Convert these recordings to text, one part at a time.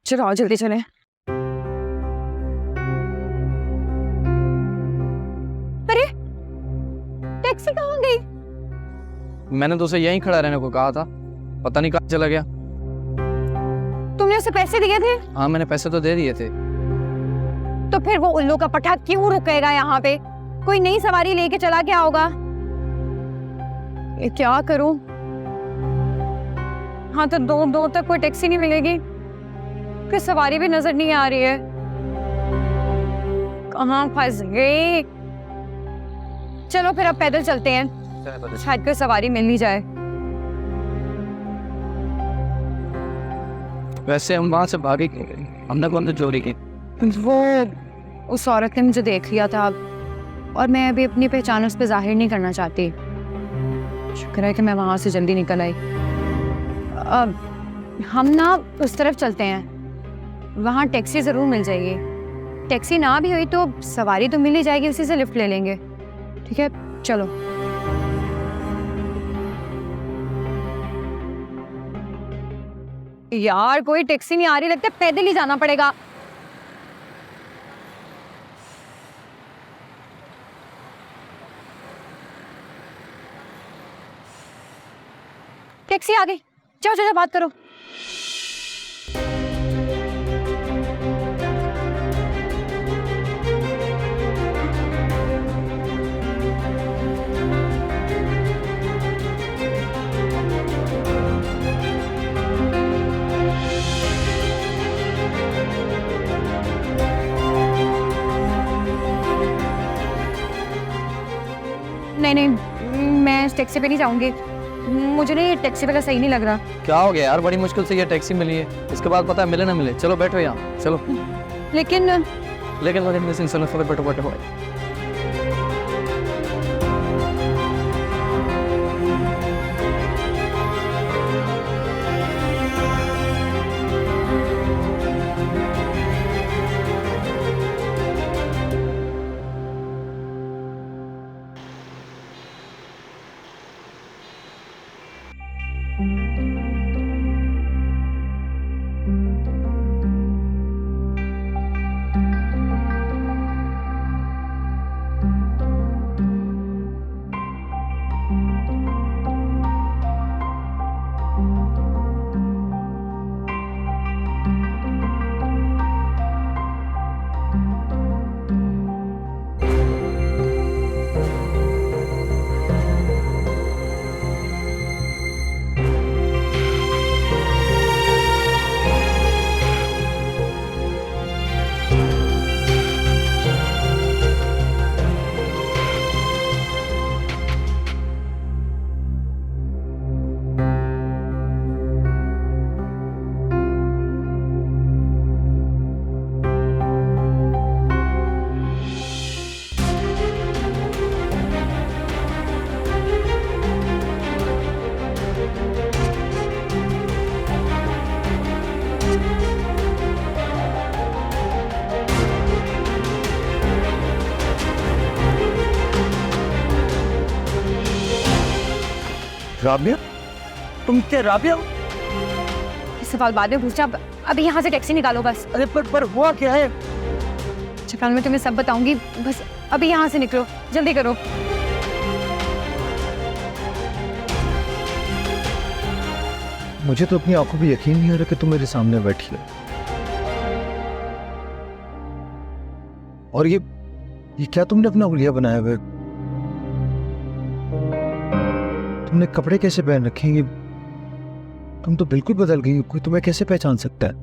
चलो आओ जल्दी चलें। अरे टैक्सी कहाँ गई? मैंने तो उसे यहीं खड़ा रहने को कहा था, पता नहीं कहाँ चला गया। तुमने उसे पैसे दिए थे? हाँ मैंने पैसे तो दे दिए थे। तो फिर वो उल्लू का पट्टा क्यों रुकेगा यहाँ पे? कोई नई सवारी लेके चला गया होगा। ये क्या करूं? हाँ तो दो तक कोई टैक्सी नहीं मिलेगी, कोई सवारी भी नजर नहीं आ रही है। कहाँ फंस गए? चलो फिर अब पैदल चलते हैं, शायद कोई सवारी मिल ही जाए। वैसे हम वहां से भागे क्यों गए? हमने कौन सी चोरी की? वो उस औरत ने मुझे देख लिया था और मैं अभी अपनी पहचान उस पर जाहिर नहीं करना चाहती। शुक्र है कि मैं वहां से जल्दी निकल आई। अब हम ना उस तरफ चलते हैं, वहाँ टैक्सी ज़रूर मिल जाएगी। टैक्सी ना भी हुई तो सवारी तो मिल ही जाएगी, उसी से लिफ्ट ले लेंगे। ठीक है चलो। यार कोई टैक्सी नहीं आ रही, लगता है पैदल ही जाना पड़ेगा। टैक्सी आ गई, जाओ जाओ बात करो। नहीं नहीं, मैं इस टैक्सी पे नहीं जाऊंगी। मुझे नहीं, टैक्सी वाला सही नहीं लग रहा। क्या हो गया यार, बड़ी मुश्किल से ये टैक्सी मिली है, इसके बाद पता है मिले ना मिले। चलो बैठो यहाँ, चलो। लेकिन चलो चलो बैठो बैठो। राबिया, तुम क्या राबिया? इस सवाल बाद में पूछना, अभी यहाँ से टैक्सी निकालो बस। अरे पर हुआ क्या है? चल मैं तुम्हें सब बताऊंगी, बस अभी यहाँ से निकलो, जल्दी करो। मुझे तो अपनी आंखों पे यकीन नहीं आ रहा कि तुम मेरे सामने बैठी हो। और ये क्या तुमने अपना हुलिया बनाया हुआ है? तुमने कपड़े कैसे पहन रखे हैं? तुम तो बिल्कुल बदल गई हो, कोई तुम्हें कैसे पहचान सकता है?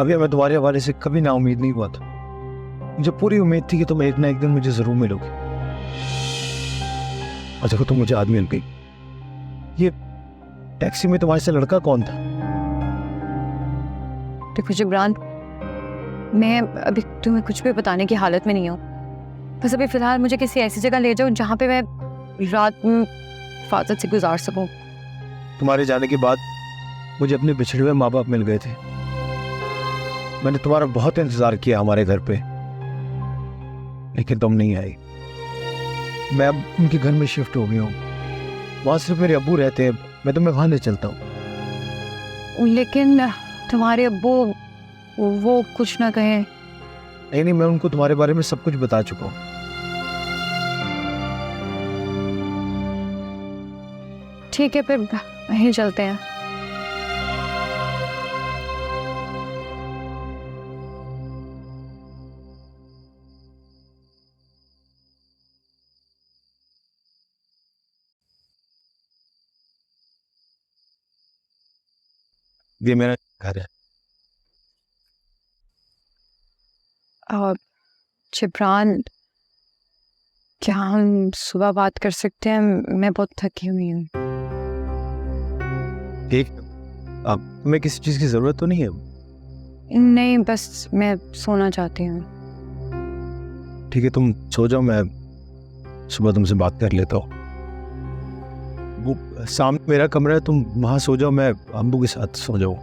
अभी मैं तुम्हारे हवाले से कभी ना उम्मीद नहीं हुआ था। मुझे पूरी उम्मीद थी कि तुम एक ना एक दिन मुझे जरूर मिलोगे, और देखो तुम मुझे आज मिल गई। ये टैक्सी में तुम्हारे से लड़का कौन था? देखो जिब्रान, मैं अभी तुम्हें कुछ भी बताने की हालत में नहीं हूँ। बस अभी फिलहाल मुझे किसी ऐसी जगह ले जाओ जहाँ पे मैं रात हिफाजत से गुजार सकूं। तुम्हारे जाने के बाद मुझे अपने बिछड़े हुए माँ बाप मिल गए थे। मैंने तुम्हारा बहुत इंतजार किया हमारे घर पे, लेकिन तुम नहीं आई। मैं अब उनके घर में शिफ्ट हो गया हूँ, वहाँ सिर्फ मेरे अब्बू रहते हैं। मैं तुम्हें वहाँ ले चलता हूँ। लेकिन तुम्हारे अब्बू वो कुछ ना कहें। नहीं, मैं उनको तुम्हारे बारे में सब कुछ बता चुका हूँ। ठीक है, फिर वहीं चलते हैं। ये मेरा घर है। और जिब्रान, क्या हम सुबह बात कर सकते हैं? मैं बहुत थकी हुई हूँ। ठीक, अब तुम्हें किसी चीज़ की ज़रूरत तो नहीं है? नहीं, बस मैं सोना चाहती हूँ। ठीक है, तुम सो जाओ, मैं सुबह तुमसे बात कर लेता हूँ। वो सामने मेरा कमरा है, तुम वहाँ सो जाओ, मैं अम्बू के साथ सो जाऊँ।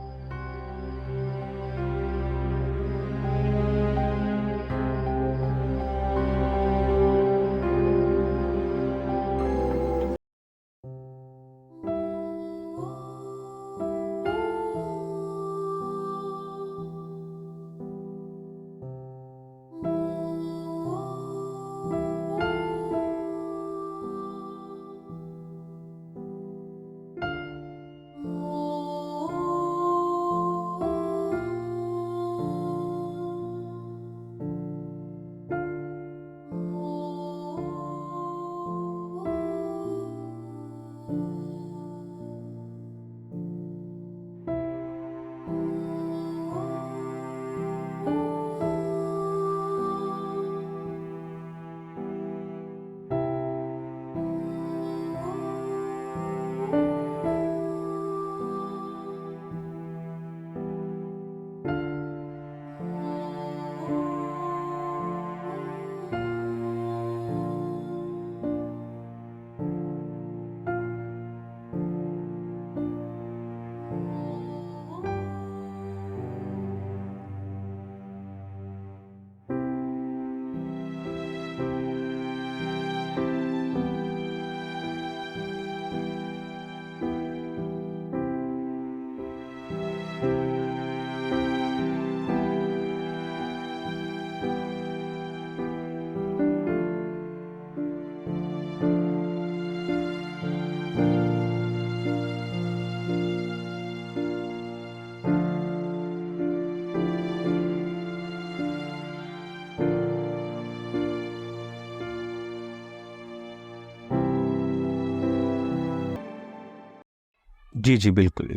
जी जी बिल्कुल,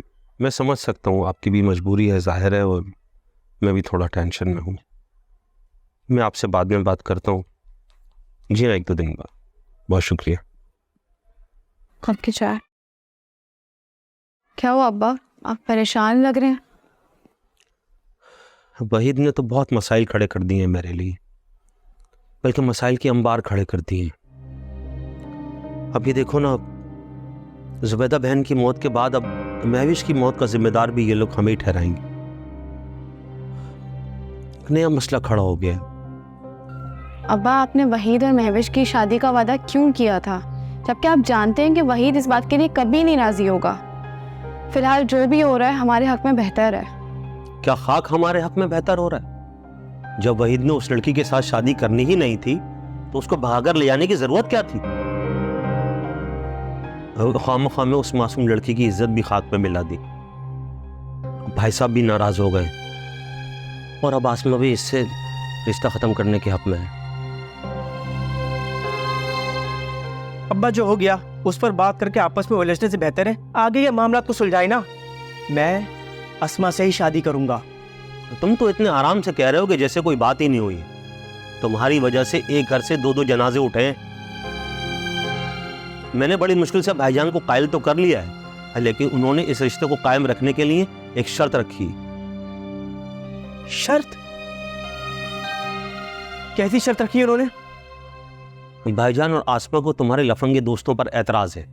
मैं समझ सकता हूँ आपकी भी मजबूरी है, जाहिर है, और मैं भी थोड़ा टेंशन में हूँ। मैं आपसे बाद में बात करता हूँ। जी हाँ, 1-2 दिन बाद। बहुत शुक्रिया। कब की चाय? क्या हुआ अब्बा, आप परेशान लग रहे हैं? वहीद ने तो बहुत मसाइल खड़े कर दिए हैं मेरे लिए, बल्कि मसाइल की अंबार खड़े कर दिए हैं। अब ये देखो ना, जुबैदा बहन की मौत के बाद अब महविश की मौत का जिम्मेदार भी ये लोग हमें ही ठहराएंगे। एक नया मसला खड़ा हो गया। अब्बा, आपने वहीद और महविश की शादी का वादा क्यों किया था, जबकि आप जानते हैं कि वहीद इस बात के लिए कभी नहीं राजी होगा। फिलहाल जो भी हो रहा है हमारे हक में बेहतर है। क्या खाक हमारे हक में बेहतर हो रहा है? जब वहीद ने उस लड़की के साथ शादी करनी ही नहीं थी तो उसको भागर ले जाने की जरूरत क्या थी? खामखा में उस मासूम लड़की की इज्जत भी खाक में मिला दी। भाई साहब भी नाराज हो गए और अब आसमा भी इससे रिश्ता खत्म करने के हक में है। अब्बा, जो हो गया उस पर बात करके आपस में उलझने से बेहतर है आगे ये मामला को सुलझाए ना। मैं अस्मा से ही शादी करूंगा। तुम तो इतने आराम से कह रहे हो कि जैसे कोई बात ही नहीं हुई। तुम्हारी वजह से एक घर से 2-2 जनाजे उठे हैं। मैंने बड़ी मुश्किल से भाईजान को कायल तो कर लिया है, लेकिन उन्होंने इस रिश्ते को कायम रखने के लिए एक शर्त रखी। शर्त? कैसी शर्त रखी है उन्होंने? भाईजान और आसमा को तुम्हारे लफंगे दोस्तों पर एतराज है।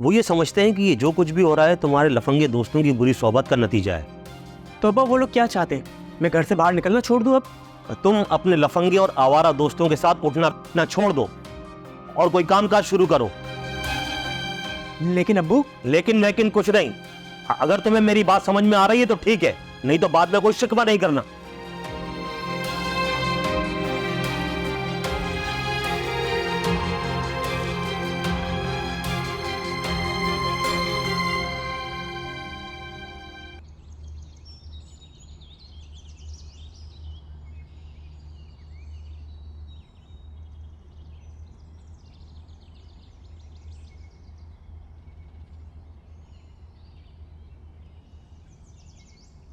वो ये समझते हैं कि ये जो कुछ भी हो रहा है तुम्हारे लफंगे दोस्तों की बुरी सोहबत का नतीजा है। तो अब्बा, वो लोग क्या चाहते हैं? मैं घर से बाहर निकलना छोड़ दूं अब? तुम अपने लफंगे और आवारा दोस्तों के साथ उठना छोड़ दो और कोई काम काज शुरू करो। लेकिन अब्बू, लेकिन कुछ नहीं। अगर तुम्हें मेरी बात समझ में आ रही है तो ठीक है, नहीं तो बाद में कोई शिकवा नहीं करना।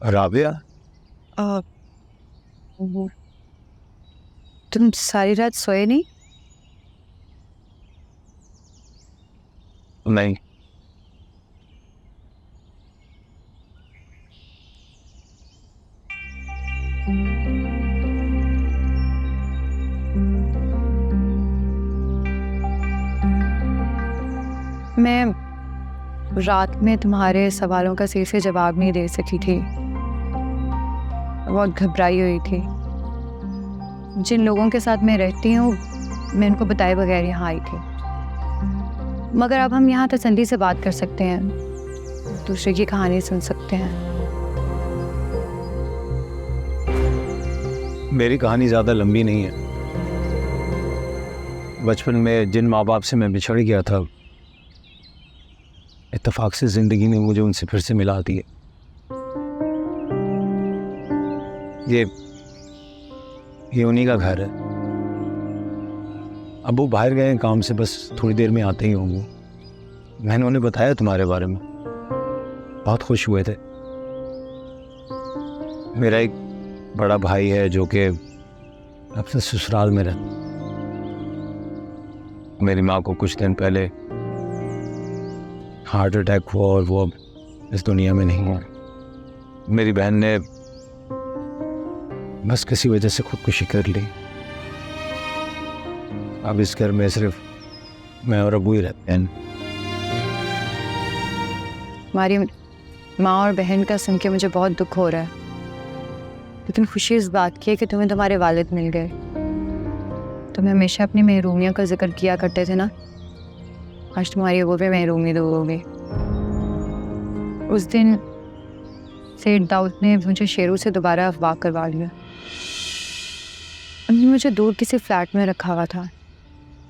राबिया, तुम सारी रात सोए नहीं? नहीं। मैं रात में तुम्हारे सवालों का सही से जवाब नहीं दे सकी थी, बहुत घबराई हुई थी। जिन लोगों के साथ मैं रहती हूँ मैं उनको बताए बगैर यहाँ आई थी, मगर अब हम यहाँ तसल्ली से बात कर सकते हैं, दूसरे की कहानी सुन सकते हैं। मेरी कहानी ज़्यादा लंबी नहीं है। बचपन में जिन माँ बाप से मैं बिछड़ गया था, इत्तेफाक से ज़िंदगी ने मुझे उनसे फिर से मिला दिए। ये उन्हीं का घर है। अबू बाहर गए हैं काम से, बस थोड़ी देर में आते ही होंगे। मैंने उन्हें बताया तुम्हारे बारे में, बहुत खुश हुए थे। मेरा एक बड़ा भाई है जो कि अपने ससुराल में रहता। मेरी माँ को कुछ दिन पहले हार्ट अटैक हुआ और वो अब इस दुनिया में नहीं है। मेरी बहन ने बस किसी वजह से खुदकुशी कर ली। अब इस घर में सिर्फ मैं और अबू ही रहते हैं। हमारी माँ और बहन का सुन के मुझे बहुत दुख हो रहा है, लेकिन खुशी इस बात की है कि तुम्हें तुम्हारे वालिद मिल गए। तुम हमेशा अपनी महरूमियों का जिक्र किया करते थे ना, आज तुम्हारी वो भी महरूमी दूर हो गई। उस दिन सेठ दाऊद ने मुझे शेरू से दोबारा अफवाह करवा लिया। उन्होंने मुझे दूर किसी फ्लैट में रखा हुआ था।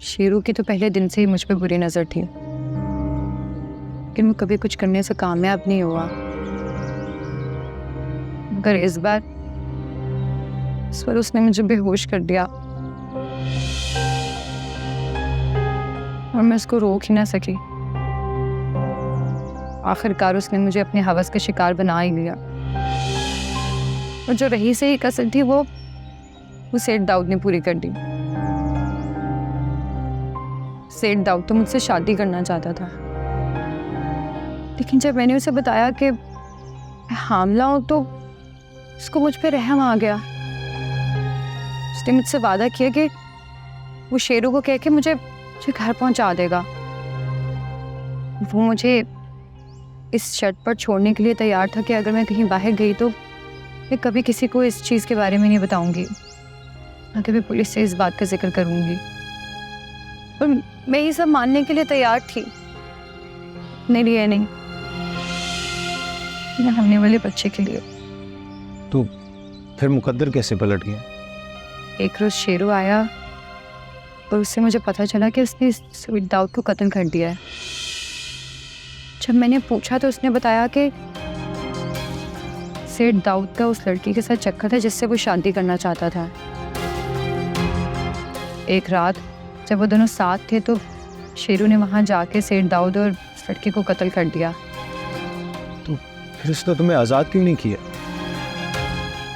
शेरू की तो पहले दिन से ही मुझ पर बुरी नज़र थी, लेकिन वो कभी कुछ करने से कामयाब नहीं हुआ। मगर इस बार उसने मुझे बेहोश कर दिया और मैं उसको रोक ही ना सकी। आखिरकार उसने मुझे अपने हवस का शिकार बना ही लिया, और जो रही से ही कसर थी वो सेठ दाऊद ने पूरी कर दी। सेठ दाऊद तो मुझसे शादी करना चाहता था, लेकिन जब मैंने उसे बताया कि मैं हामला हूं तो उसको मुझ पे रहम आ गया। उसने मुझसे वादा किया कि वो शेरू को कह के मुझे घर पहुंचा देगा। वो मुझे इस शर्त पर छोड़ने के लिए तैयार था कि अगर मैं कहीं बाहर गई तो मैं कभी किसी को इस चीज़ के बारे में नहीं बताऊंगी, ना कभी पुलिस से इस बात का जिक्र करूंगी। और मैं ये सब मानने के लिए तैयार थी, अपने लिए नहीं, मेरे होने वाले बच्चे के लिए। तो फिर मुकद्दर कैसे पलट गया? एक रोज शेरू आया और उससे मुझे पता चला कि उसने सेठ दाऊद को कत्ल कर दिया है। जब मैंने पूछा तो उसने बताया कि सेठ दाऊद का उस लड़की के साथ चक्कर था जिससे वो शादी करना चाहता था। एक रात जब वो दोनों साथ थे तो शेरू ने वहां जाके सेठ दाऊद और उस लड़की को कत्ल कर दिया। तो फिर उसने तुम्हें आज़ाद क्यों नहीं किया?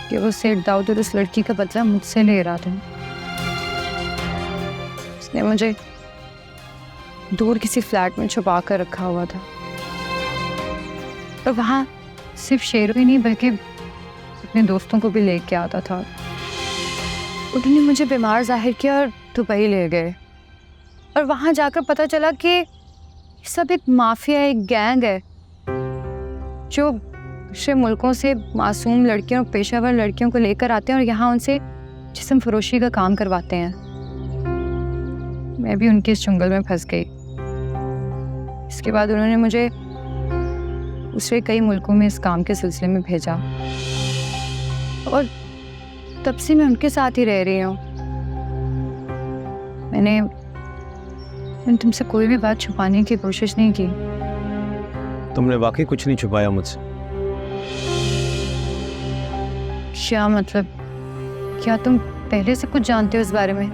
कि वो सेठ दाऊद और उस लड़की का बदला मुझसे ले रहा था। उसने मुझे दूर किसी फ्लैट में छुपा कर रखा हुआ था, तो वहाँ सिर्फ शेरू ही नहीं बल्कि अपने दोस्तों को भी लेके आता था। उन्होंने मुझे बीमार जाहिर किया और दुबई ले गए, और वहाँ जाकर पता चला कि सब एक माफिया, एक गैंग है जो दूसरे मुल्कों से मासूम लड़कियों, पेशावर लड़कियों को लेकर आते हैं और यहाँ उनसे जिस्म फरोशी का काम करवाते हैं। मैं भी उनके इस चुंगल में फंस गई। इसके बाद उन्होंने मुझे दूसरे कई मुल्कों में इस काम के सिलसिले में भेजा, और तब से मैं उनके साथ ही रह रही हूँ। मैंने तुमसे कोई भी बात छुपाने की कोशिश नहीं की। तुमने वाकई कुछ नहीं छुपाया मुझसे। क्या मतलब? क्या तुम पहले से कुछ जानते हो इस बारे में?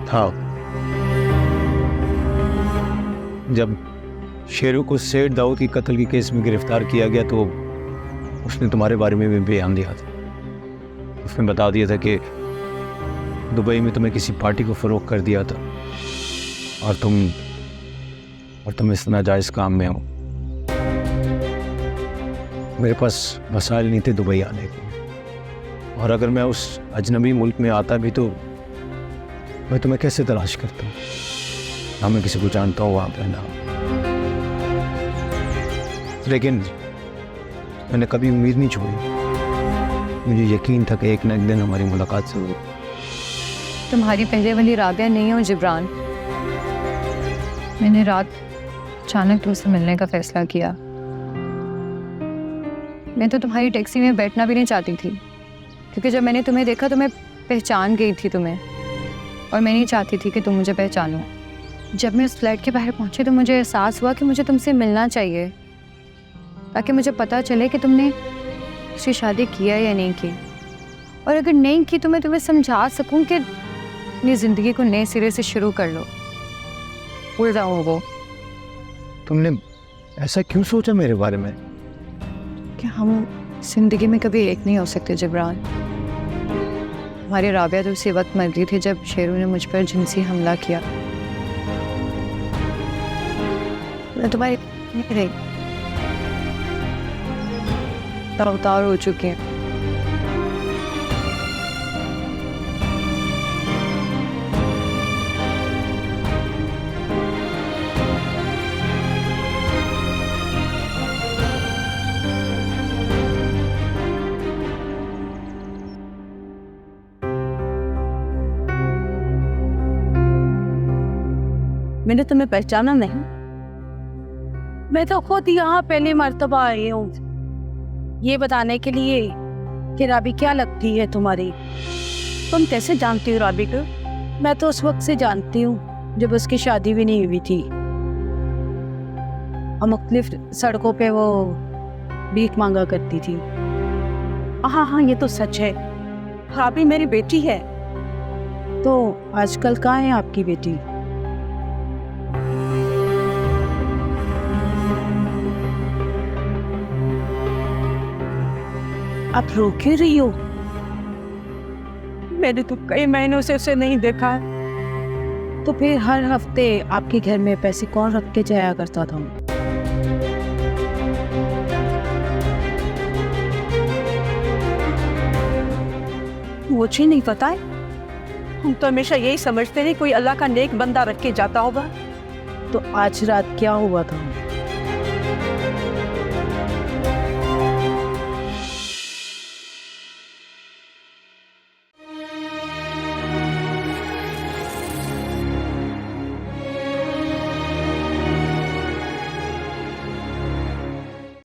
हाँ, जब शेरू को सेठ दाऊद की कत्ल के केस में गिरफ्तार किया गया तो उसने तुम्हारे बारे में भी बयान दिया था। उसने बता दिया था कि दुबई में तुम्हें किसी पार्टी को फरोख्त कर दिया था और तुम इस नाजायज काम में हो। मेरे पास वसाइल नहीं थे दुबई आने के, और अगर मैं उस अजनबी मुल्क में आता भी तो मैं तुम्हें कैसे तलाश करता हूँ? ना मैं किसी को जानता हूँ वहाँ पे, ना। लेकिन मैंने कभी उम्मीद नहीं छोड़ी। मुझे यकीन था कि एक न एक दिन हमारी मुलाकात से होगी। तुम्हारी पहले वाली राबिया नहीं हो जिब्रान। मैंने रात अचानक तुमसे मिलने का फैसला किया। मैं तो तुम्हारी टैक्सी में बैठना भी नहीं चाहती थी, क्योंकि जब मैंने तुम्हें देखा तो मैं पहचान गई थी तुम्हें, और मैं नहीं चाहती थी कि तुम मुझे पहचानो। जब मैं उस फ्लैट के बाहर पहुंची तो मुझे एहसास हुआ कि मुझे तुमसे मिलना चाहिए, ताकि मुझे पता चले कि तुमने उसकी शादी किया या नहीं की, और अगर नहीं की तो मैं तुम्हें समझा सकूं कि अपनी ज़िंदगी को नए सिरे से शुरू कर लो। भूल जाओ वो। तुमने ऐसा क्यों सोचा मेरे बारे में? कि हम ज़िंदगी में कभी एक नहीं हो सकते जिब्रान। हमारी राबिया तो उसी वक्त मर गई थी जब शेरू ने मुझ पर जिनसी हमला किया। मैं तुम्हारी नहीं रही, तार हो चुकी हैं। मैंने तुम्हें पहचाना नहीं? मैं तो खुद यहाँ पहली मर्तबा आई हूँ ये बताने के लिए कि राबी क्या लगती है तुम्हारी। तुम कैसे जानती हो राबी को? मैं तो उस वक्त से जानती हूँ जब उसकी शादी भी नहीं हुई थी, और मुख्तलिफ सड़कों पे वो भीख मांगा करती थी। हाँ हाँ, ये तो सच है। राबी मेरी बेटी है। तो आजकल कहाँ है आपकी बेटी? आप रो क्यों रही हो? मैंने तो कई महीनों से उसे नहीं देखा। तो फिर हर हफ्ते आपके घर में पैसे कौन रख के जाया करता था? मुझे नहीं पता है। हम तो हमेशा यही समझते थे कोई अल्लाह का नेक बंदा रख के जाता होगा। तो आज रात क्या हुआ था?